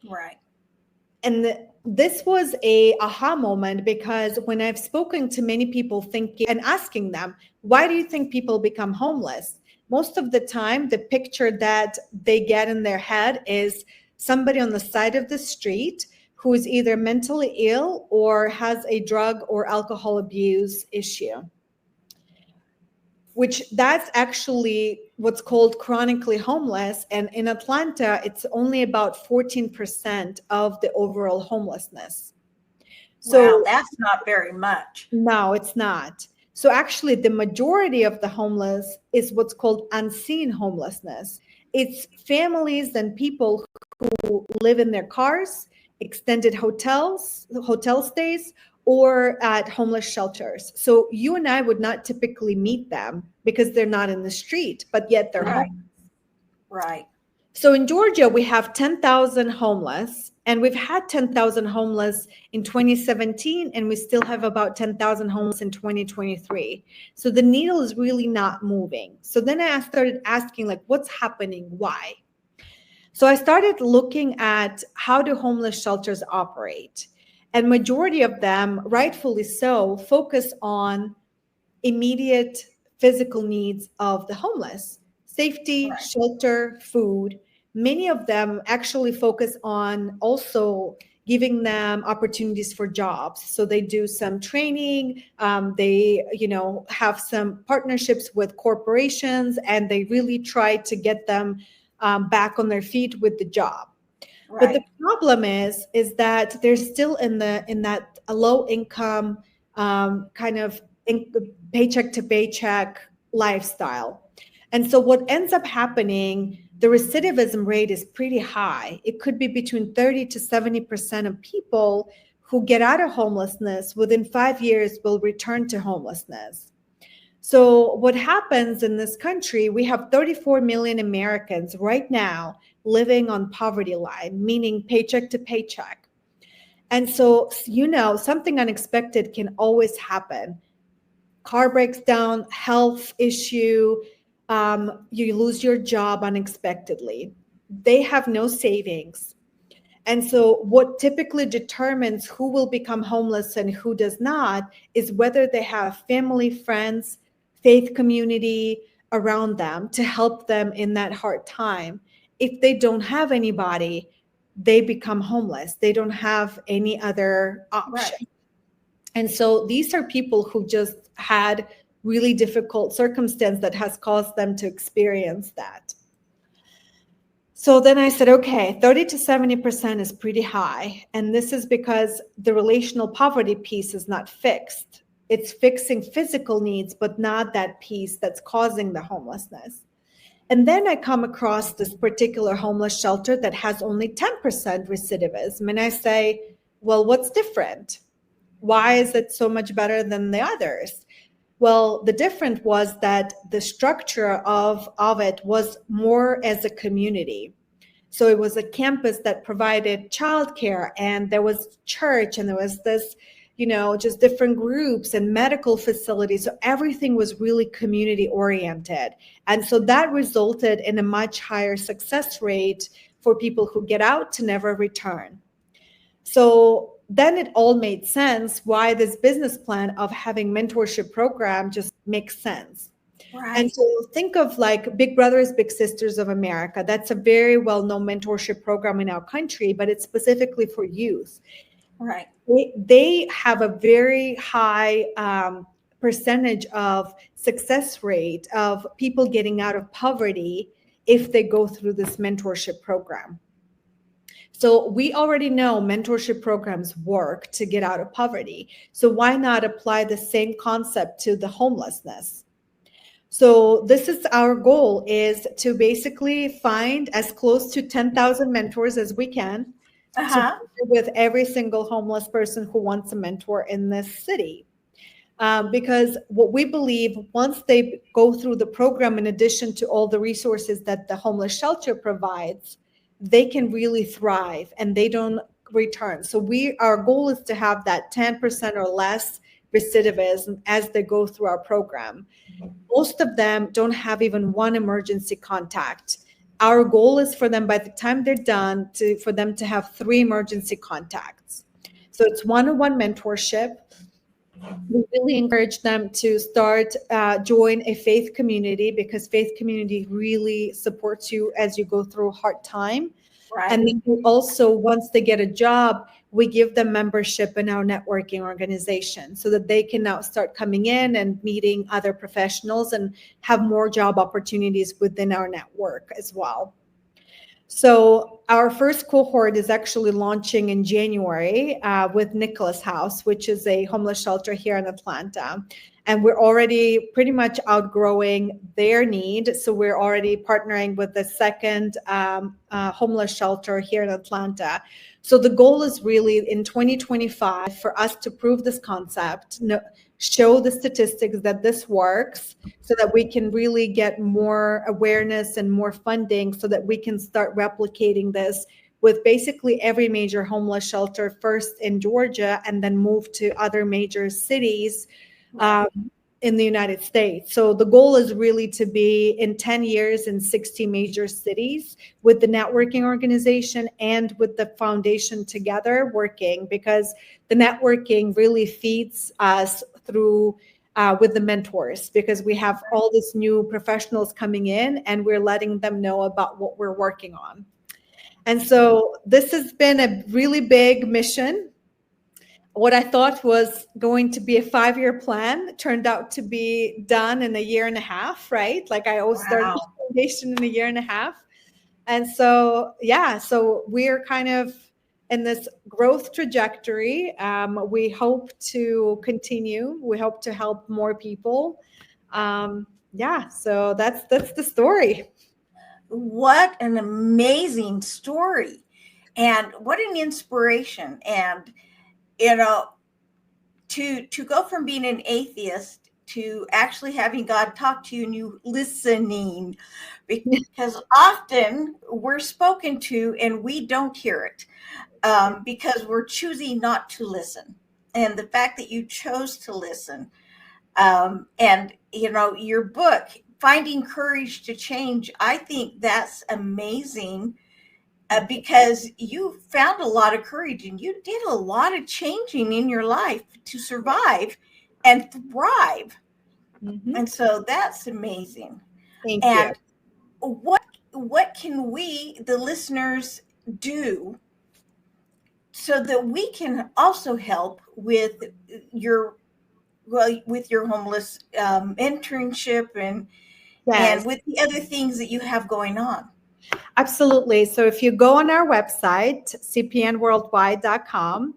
Right. And this was a aha moment, because when I've spoken to many people thinking and asking them, why do you think people become homeless? Most of the time, the picture that they get in their head is somebody on the side of the street who is either mentally ill or has a drug or alcohol abuse issue, which that's actually what's called chronically homeless. And in Atlanta, it's only about 14% of the overall homelessness. Wow, So that's not very much. no, it's not. So actually, the majority of the homeless is what's called unseen homelessness. It's families and people who live in their cars, extended hotel stays, or at homeless shelters. So you and I would not typically meet them because they're not in the street, but yet they're Right. home. Right. So in Georgia, we have 10,000 homeless, and we've had 10,000 homeless in 2017, and we still have about 10,000 homeless in 2023. So the needle is really not moving. So then I started asking, like, what's happening? Why? So I started looking at how do homeless shelters operate, and majority of them, rightfully so, focus on immediate physical needs of the homeless: safety, Right. shelter, food. Many of them actually focus on also giving them opportunities for jobs. So they do some training, they have some partnerships with corporations, and they really try to get them back on their feet with the job. But the Right. problem is that they're still in that low income kind of paycheck to paycheck lifestyle. And so what ends up happening, the recidivism rate is pretty high. It could be between 30 to 70% of people who get out of homelessness within 5 years will return to homelessness. So what happens in this country, we have 34 million Americans right now living on poverty line, meaning paycheck to paycheck. And so, something unexpected can always happen. Car breaks down, health issue, you lose your job unexpectedly. They have no savings. And so what typically determines who will become homeless and who does not is whether they have family, friends, faith community around them to help them in that hard time. If they don't have anybody, they become homeless. They don't have any other option. Right. And so these are people who just had really difficult circumstance that has caused them to experience that. So then I said, okay, 30 to 70% is pretty high. And this is because the relational poverty piece is not fixed. It's fixing physical needs, but not that piece that's causing the homelessness. And then I come across this particular homeless shelter that has only 10% recidivism. And I say, well, what's different? Why is it so much better than the others? Well, the difference was that the structure of it was more as a community. So it was a campus that provided childcare, and there was church, and there was this, just different groups and medical facilities. So everything was really community oriented. And so that resulted in a much higher success rate for people who get out to never return. So then it all made sense why this business plan of having mentorship program just makes sense. Right. And so think of like Big Brothers, Big Sisters of America. That's a very well-known mentorship program in our country, but it's specifically for youth. Right. They have a very high percentage of success rate of people getting out of poverty if they go through this mentorship program. So we already know mentorship programs work to get out of poverty. So why not apply the same concept to the homelessness? So this is our goal, is to basically find as close to 10,000 mentors as we can to Uh-huh. with every single homeless person who wants a mentor in this city. Because what we believe, once they go through the program, in addition to all the resources that the homeless shelter provides, they can really thrive and they don't return. So our goal is to have that 10% or less recidivism as they go through our program. Most of them don't have even one emergency contact. Our goal is for them, by the time they're done, for them to have 3 emergency contacts. So it's one-on-one mentorship. We really encourage them to join a faith community, because faith community really supports you as you go through a hard time. Right. And then also, once they get a job, we give them membership in our networking organization so that they can now start coming in and meeting other professionals and have more job opportunities within our network as well. So our first cohort is actually launching in January with Nicholas House, which is a homeless shelter here in Atlanta. And we're already pretty much outgrowing their need. So we're already partnering with the second homeless shelter here in Atlanta. So the goal is really in 2025 for us to prove this concept, show the statistics that this works, so that we can really get more awareness and more funding, so that we can start replicating this with basically every major homeless shelter, first in Georgia and then move to other major cities in the United States. So the goal is really to be in 10 years in 60 major cities with the networking organization and with the foundation together working, because the networking really feeds us through with the mentors, because we have all these new professionals coming in and we're letting them know about what we're working on. And so this has been a really big mission. What I thought was going to be a 5-year plan turned out to be done in a year and a half, right? Like I always started the foundation in a year and a half. And so, yeah, so we're kind of in this growth trajectory. We hope to continue. We hope to help more people. Yeah, so that's the story. What an amazing story, and what an inspiration. And to go from being an atheist to actually having God talk to you and you listening, because often we're spoken to and we don't hear it because we're choosing not to listen. And the fact that you chose to listen, and your book, Finding Courage to Change, I think that's amazing. Because you found a lot of courage and you did a lot of changing in your life to survive and thrive. Mm-hmm. And so that's amazing. Thank and you. what can we, the listeners, do so that we can also help with your homeless internship and with the other things that you have going on? Absolutely. So if you go on our website, cpnworldwide.com,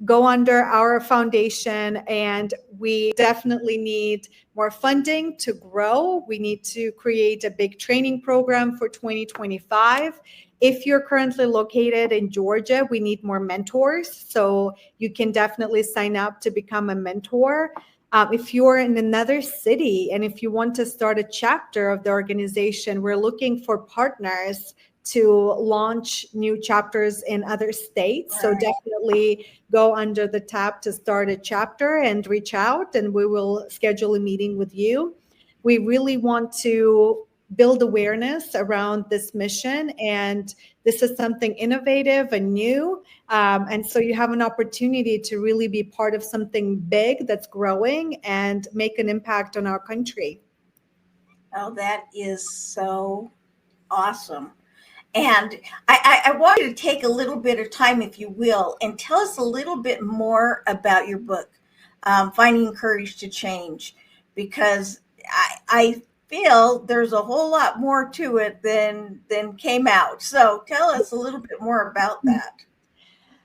go under our foundation, and we definitely need more funding to grow. We need to create a big training program for 2025. If you're currently located in Georgia, we need more mentors. So you can definitely sign up to become a mentor. If you're in another city and if you want to start a chapter of the organization, we're looking for partners to launch new chapters in other states. So definitely go under the tab to start a chapter and reach out, and we will schedule a meeting with you. We really want to build awareness around this mission, and this is something innovative and new. And so you have an opportunity to really be part of something big that's growing and make an impact on our country. Oh, that is so awesome. And I want you to take a little bit of time, if you will, and tell us a little bit more about your book, Finding Courage to Change, because I feel there's a whole lot more to it than came out. So tell us a little bit more about that.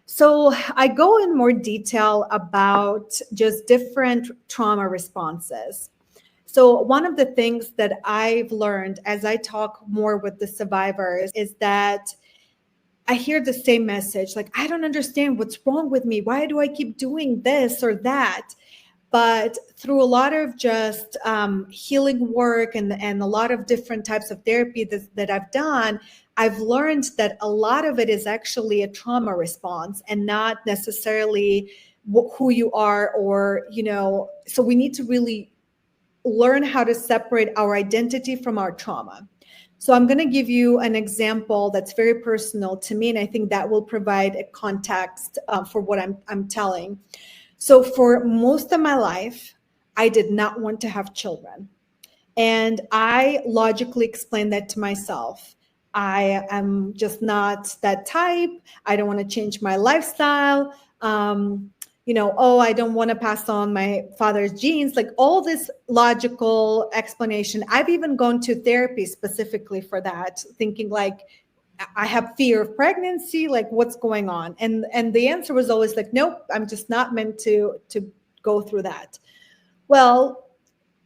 So I go in more detail about just different trauma responses. So one of the things that I've learned as I talk more with the survivors is that I hear the same message, like, I don't understand what's wrong with me. Why do I keep doing this or that? But through a lot of just healing work and a lot of different types of therapy that I've done, I've learned that a lot of it is actually a trauma response and not necessarily who you are, or, so we need to really learn how to separate our identity from our trauma. So I'm going to give you an example that's very personal to me, and I think that will provide a context for what I'm telling. So for most of my life, I did not want to have children. And I logically explained that to myself. I am just not that type. I don't want to change my lifestyle. Oh, I don't want to pass on my father's genes, like all this logical explanation. I've even gone to therapy specifically for that, thinking like, I have fear of pregnancy, like what's going on? And the answer was always like, nope, I'm just not meant to go through that. Well,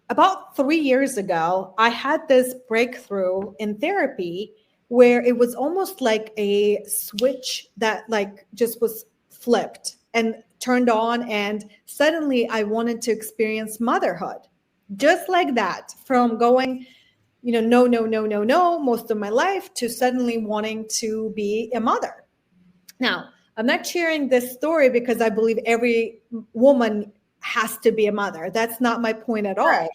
about 3 years ago, I had this breakthrough in therapy where it was almost like a switch that like just was flipped and turned on, and suddenly I wanted to experience motherhood just like that, from going no most of my life to suddenly wanting to be a mother. Now, I'm not sharing this story because I believe every woman has to be a mother. That's not my point at all. Right.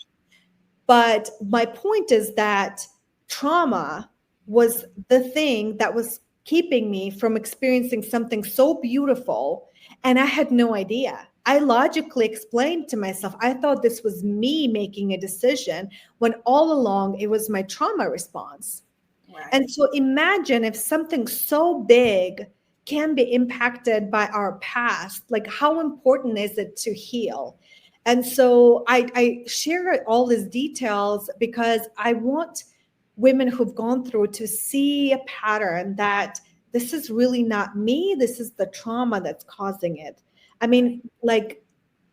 But my point is that trauma was the thing that was keeping me from experiencing something so beautiful. And I had no idea. I logically explained to myself, I thought this was me making a decision, when all along it was my trauma response. Right. And so imagine if something so big can be impacted by our past, like how important is it to heal? And so I share all these details because I want women who've gone through to see a pattern that this is really not me. This is the trauma that's causing it. I mean, like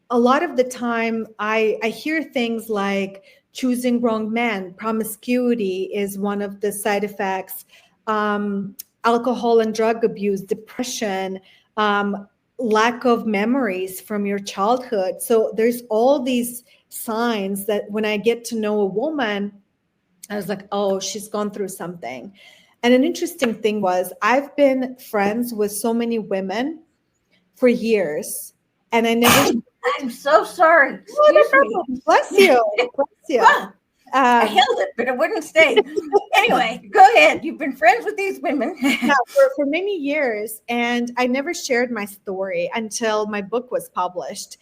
a lot of the time I hear things like choosing wrong men, promiscuity is one of the side effects, alcohol and drug abuse, depression, lack of memories from your childhood. So there's all these signs that when I get to know a woman, I was like, oh, she's gone through something. And an interesting thing was I've been friends with so many women for years, and I never. I'm so sorry. Excuse me. Bless you. Bless you. Well, I held it, but it wouldn't stay. Anyway, go ahead. You've been friends with these women. Yeah, for many years. And I never shared my story until my book was published.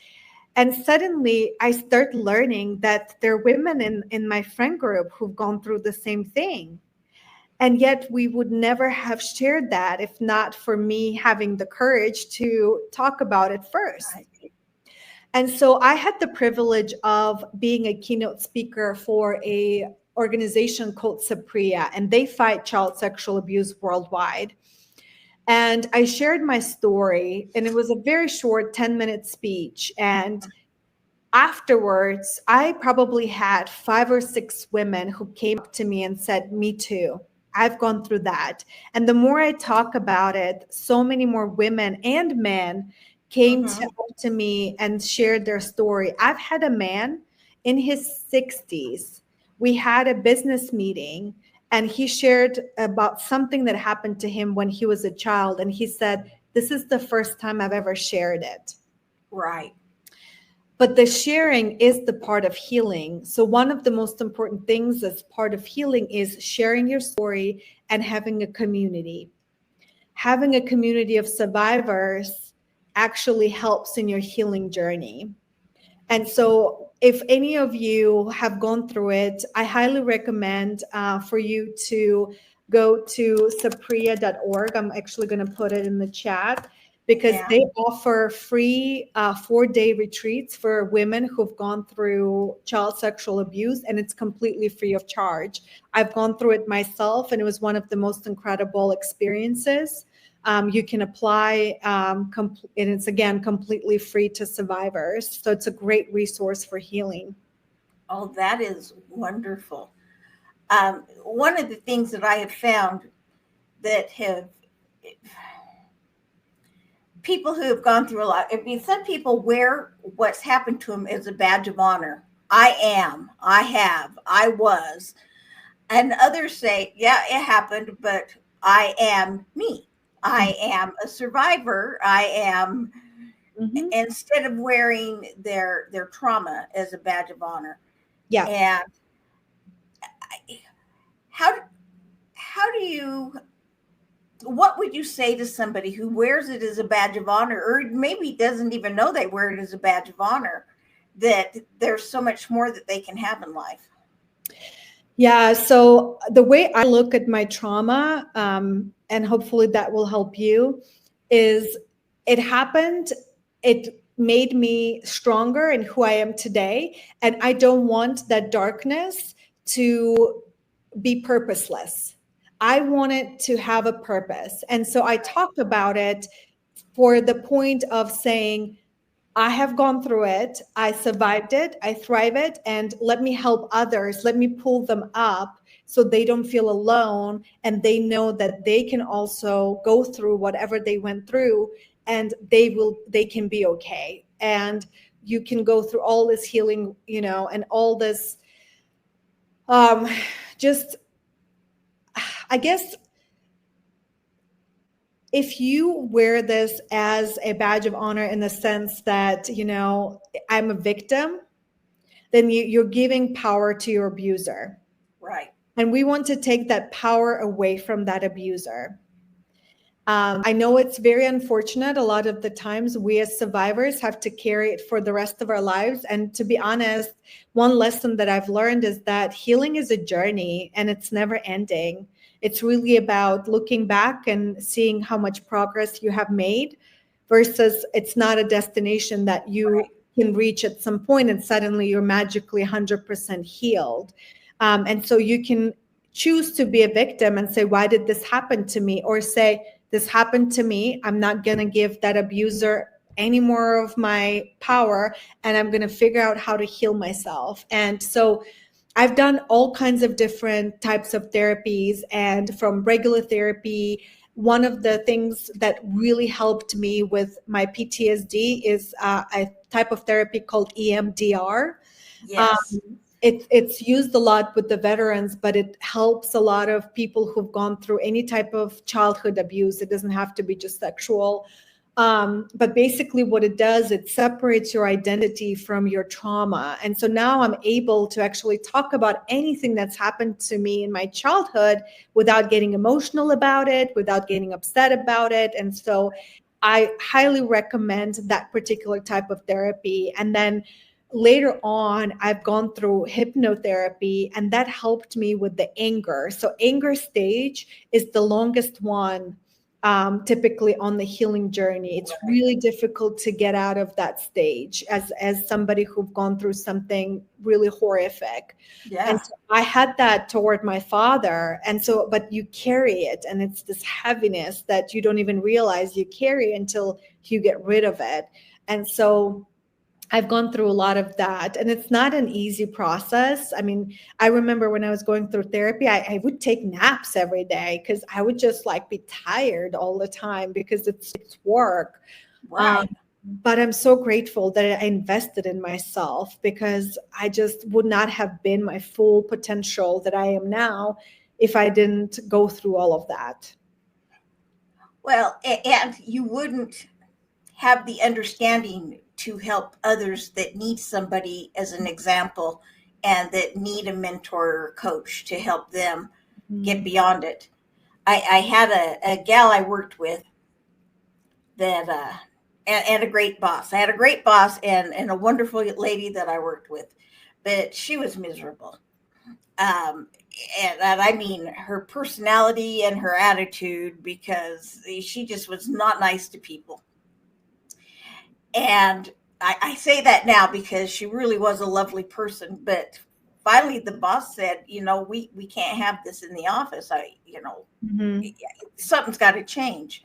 And suddenly I start learning that there are women in my friend group who've gone through the same thing. And yet we would never have shared that if not for me having the courage to talk about it first. Right. And so I had the privilege of being a keynote speaker for a organization called Sapria, and they fight child sexual abuse worldwide. And I shared my story, and it was a very short 10-minute speech. And afterwards, I probably had 5 or 6 women who came up to me and said, me too. I've gone through that. And the more I talk about it, so many more women and men came to me and shared their story. I've had a man in his 60s. We had a business meeting, and he shared about something that happened to him when he was a child. And he said, this is the first time I've ever shared it. Right. But the sharing is the part of healing. So one of the most important things as part of healing is sharing your story and having a community. Having a community of survivors actually helps in your healing journey. And so if any of you have gone through it, I highly recommend for you to go to sapria.org. I'm actually going to put it in the chat because Yeah. they offer free 4-day retreats for women who've gone through child sexual abuse, and it's completely free of charge. I've gone through it myself, and it was one of the most incredible experiences. You can apply, and it's, again, completely free to survivors. So it's a great resource for healing. Oh, that is wonderful. One of the things that I have found that have people who have gone through a lot, I mean, some people wear what's happened to them as a badge of honor. I am, I have, I was. And others say, yeah, it happened, but I am me. I am a survivor. I am, Mm-hmm. instead of wearing their trauma as a badge of honor. Yeah. And how do you, what would you say to somebody who wears it as a badge of honor, or maybe doesn't even know they wear it as a badge of honor, that there's so much more that they can have in life? Yeah. So the way I look at my trauma, and hopefully that will help you, is it happened. It made me stronger in who I am today. And I don't want that darkness to be purposeless. I want it to have a purpose. And so I talked about it for the point of saying, I have gone through it. I survived it. I thrive it. And let me help others. Let me pull them up so they don't feel alone. And they know that they can also go through whatever they went through, and they can be okay. And you can go through all this healing, and all this, just, I guess, if you wear this as a badge of honor in the sense that, I'm a victim, then you're giving power to your abuser. Right. And we want to take that power away from that abuser. I know it's very unfortunate. A lot of the times we as survivors have to carry it for the rest of our lives. And to be honest, one lesson that I've learned is that healing is a journey and it's never ending. It's really about looking back and seeing how much progress you have made, versus it's not a destination that you can reach at some point and suddenly you're magically 100% healed. And so you can choose to be a victim and say, why did this happen to me? Or say, this happened to me. I'm not going to give that abuser any more of my power, and I'm going to figure out how to heal myself. And so I've done all kinds of different types of therapies, and from regular therapy, one of the things that really helped me with my PTSD is a type of therapy called EMDR. Yes. It's used a lot with the veterans, but it helps a lot of people who've gone through any type of childhood abuse. It doesn't have to be just sexual. But basically what it does, it separates your identity from your trauma. And so now I'm able to actually talk about anything that's happened to me in my childhood without getting emotional about it, without getting upset about it. And so I highly recommend that particular type of therapy. And then later on, I've gone through hypnotherapy, and that helped me with the anger. So anger stage is the longest one, typically on the healing journey. It's really difficult to get out of that stage as somebody who've gone through something really horrific. Yeah. And so I had that toward my father. And so, but you carry it, and it's this heaviness that you don't even realize you carry until you get rid of it. And so I've gone through a lot of that, and it's not an easy process. I mean, I remember when I was going through therapy, I would take naps every day because I would just like be tired all the time because it's work. Right. But I'm so grateful that I invested in myself, because I just would not have been my full potential that I am now if I didn't go through all of that. Well, and you wouldn't have the understanding to help others that need somebody as an example and that need a mentor or coach to help them get beyond it. I had a gal I worked with that, and a great boss. I had a great boss and a wonderful lady that I worked with, but she was miserable. Um, and I mean her personality and her attitude, because she just was not nice to people. And I say that now because she really was a lovely person. But finally, the boss said, we can't have this in the office. Mhm. Something's got to change.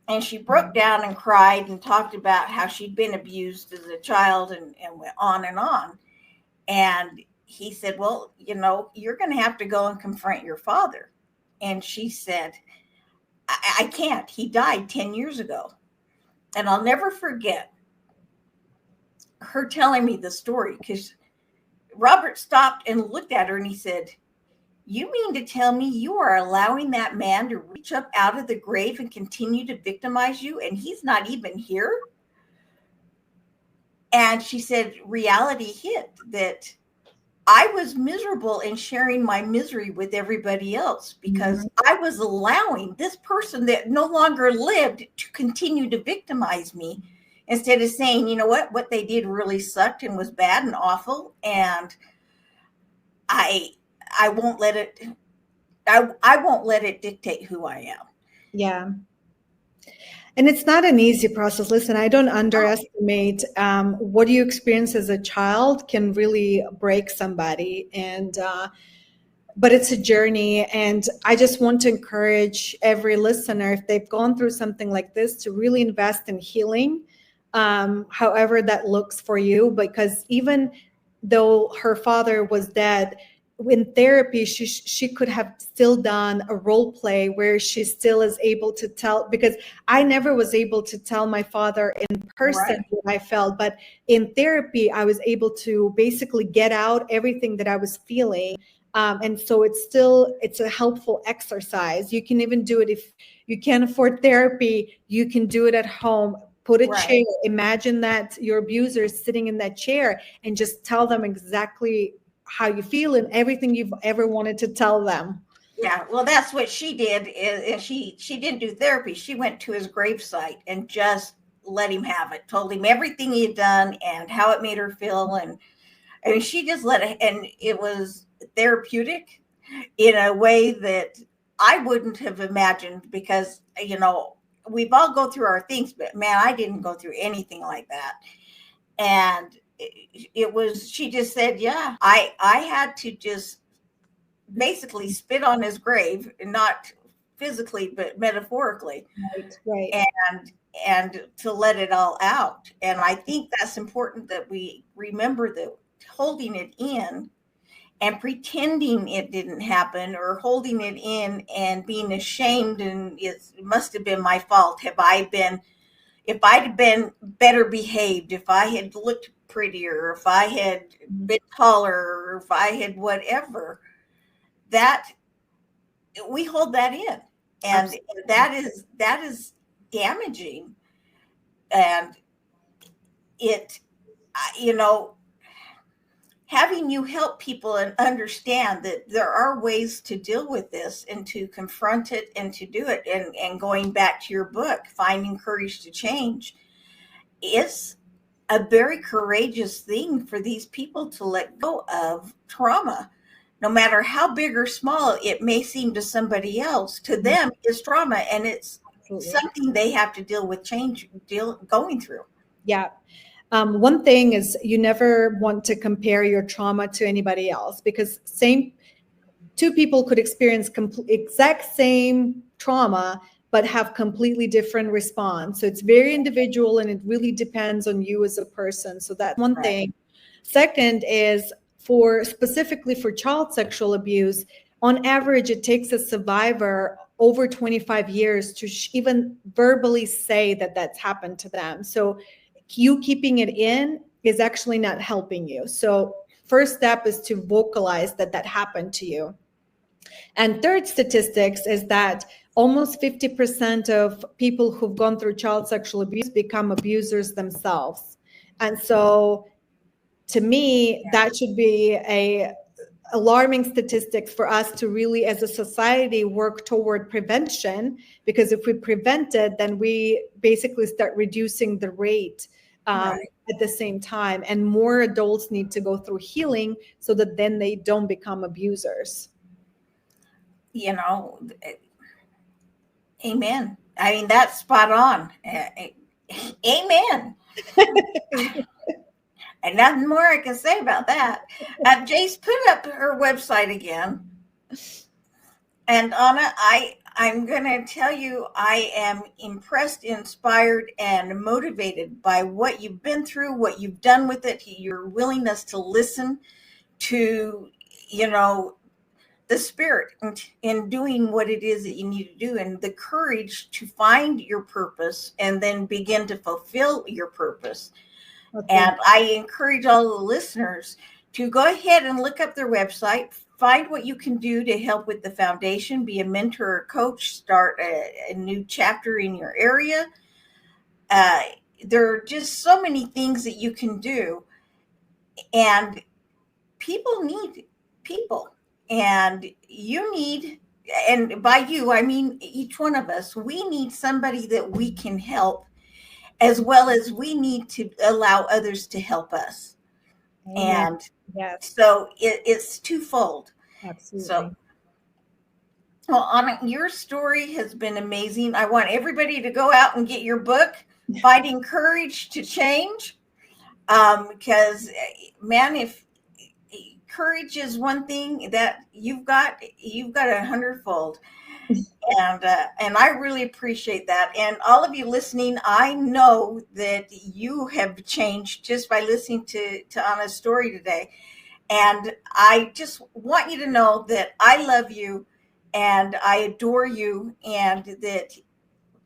And she broke down and cried and talked about how she'd been abused as a child, and went on and on. And he said, well, you're going to have to go and confront your father. And she said, I can't. He died 10 years ago. And I'll never forget her telling me the story, because Robert stopped and looked at her and he said, you mean to tell me you are allowing that man to reach up out of the grave and continue to victimize you, and he's not even here? And she said, reality hit, that I was miserable in sharing my misery with everybody else, because I was allowing this person that no longer lived to continue to victimize me, instead of saying, what they did really sucked and was bad and awful. And I I won't let it I won't let it dictate who I am. Yeah. And it's not an easy process. Listen, I don't underestimate what you experience as a child can really break somebody. But it's a journey. And I just want to encourage every listener, if they've gone through something like this, to really invest in healing, however that looks for you. Because even though her father was dead, in therapy, she could have still done a role play where she still is able to tell, because I never was able to tell my father in person what I felt, but in therapy, I was able to basically get out everything that I was feeling. And so it's a helpful exercise. You can even do it if you can't afford therapy. You can do it at home. Put a chair. Imagine that your abuser is sitting in that chair, and just tell them exactly how you feel and everything you've ever wanted to tell them. Yeah, well, that's what she did. And she didn't do therapy. She went to his gravesite and just let him have it. Told him everything he had done and how it made her feel, and she just let it. And it was therapeutic in a way that I wouldn't have imagined, because we've all go through our things, but man, I didn't go through anything like that. And it was, she just said, yeah, I had to just basically spit on his grave, not physically but metaphorically. Right. And to let it all out. And I think that's important, that we remember that holding it in and pretending it didn't happen, or holding it in and being ashamed, and it must have been my fault. If I'd been better behaved, if I had looked prettier, if I had been taller, or if I had whatever, that we hold that in. And absolutely, that is damaging. And it, you know, having you help people and understand that there are ways to deal with this, and to confront it and to do it, and going back to your book, Finding Courage to Change, is a very courageous thing for these people to let go of trauma. No matter how big or small it may seem to somebody else, to them it's trauma, and it's something they have to deal with, going through. Yeah. One thing is, you never want to compare your trauma to anybody else, because two people could experience exact same trauma but have completely different response. So it's very individual, and it really depends on you as a person. So that's one thing. Second is, specifically for child sexual abuse, on average, it takes a survivor over 25 years to even verbally say that that's happened to them. So you keeping it in is actually not helping you. So first step is to vocalize that happened to you. And third statistics is that almost 50% of people who've gone through child sexual abuse become abusers themselves. And so to me, that should be a alarming statistics for us to really, as a society, work toward prevention, because if we prevent it, then we basically start reducing the rate Right. at the same time. And more adults need to go through healing so that then they don't become abusers. You know, amen. I mean, that's spot on. Amen. And nothing more I can say about that. Jace, put up her website again. And Anna, I'm going to tell you, I am impressed, inspired, and motivated by what you've been through, what you've done with it, your willingness to listen to, the spirit in doing what it is that you need to do, and the courage to find your purpose and then begin to fulfill your purpose. Okay. And I encourage all the listeners to go ahead and look up their website, find what you can do to help with the foundation, be a mentor or coach, start a new chapter in your area. There are just so many things that you can do. And people need people. And you need, and by you, I mean each one of us, we need somebody that we can help, as well as we need to allow others to help us. Amen. And Yes, so it's twofold. absolutely. So, well, Anna, your story has been amazing. I want everybody to go out and get your book, Finding Courage to Change. Because, man, if courage is one thing that you've got 100-fold. And I really appreciate that. And all of you listening, I know that you have changed just by listening to Anna's story today. And I just want you to know that I love you and I adore you, and that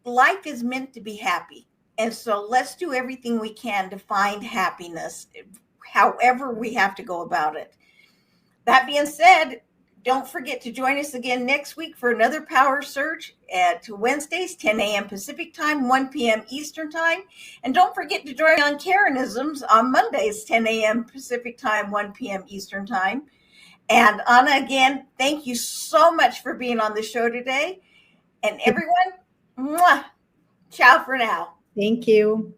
life is meant to be happy. And so let's do everything we can to find happiness, however we have to go about it. That being said, don't forget to join us again next week for another Power Surge at Wednesdays, 10 a.m. Pacific Time, 1 p.m. Eastern Time. And don't forget to join on Karenisms on Mondays, 10 a.m. Pacific Time, 1 p.m. Eastern Time. And Anna, again, thank you so much for being on the show today. And everyone, mwah, ciao for now. Thank you.